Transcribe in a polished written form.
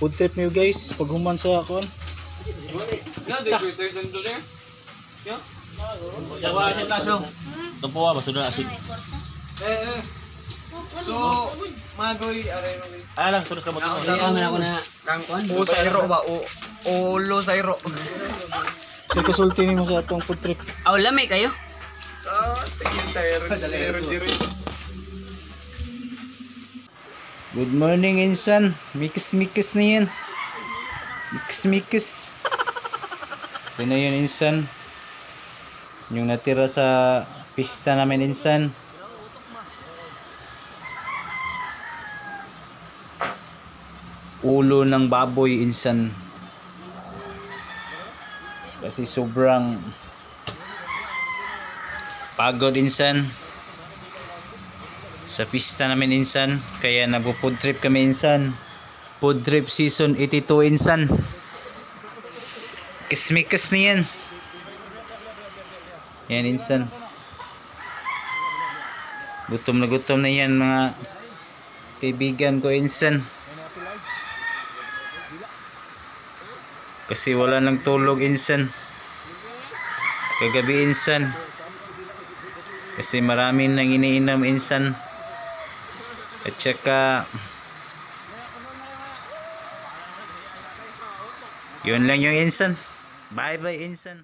Food trip niyo guys, paghuman sa akon. Pista. So, magoy aray mo. Lang, sulos ka mo. Ako na kangkon. O sa iro ba? O lo sa iro. May kasulti mo sa atong food trip. Aw, lami kayo. Tingin tayo. Good morning insan. Mikis-mikis na yan. Mikis-mikis. Ito na yun insan. Yung natira sa pista namin insan. Ulo ng baboy insan. Kasi sobrang pagod insan sa pista namin insan, kaya nagpo-food trip kami insan. Food trip season 82 insan. Kismikas na yan. Yan insan. Gutom na yan mga kaibigan ko insan. Kasi wala nang tulog insan kagabi insan, kasi marami nang iniinom insan. At saka yun lang yung insan. Bye bye insan.